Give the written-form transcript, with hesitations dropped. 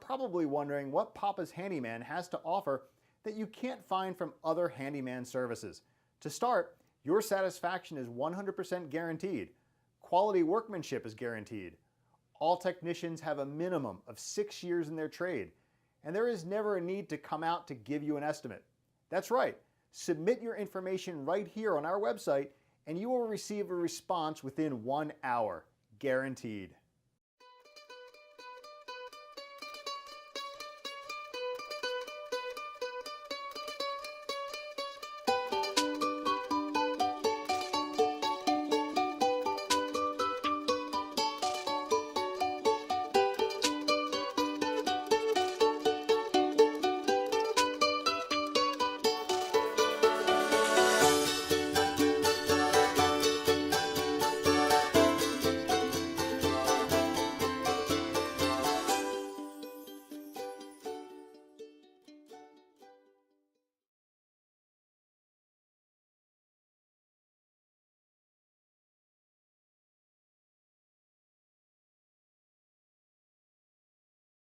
probably wondering what Papa's Handyman has to offer that you can't find from other handyman services. To start, your satisfaction is 100% guaranteed. Quality workmanship is guaranteed. All technicians have a minimum of 6 years in their trade, and there is never a need to come out to give you an estimate. That's right, submit your information right here on our website and you will receive a response within 1 hour, guaranteed.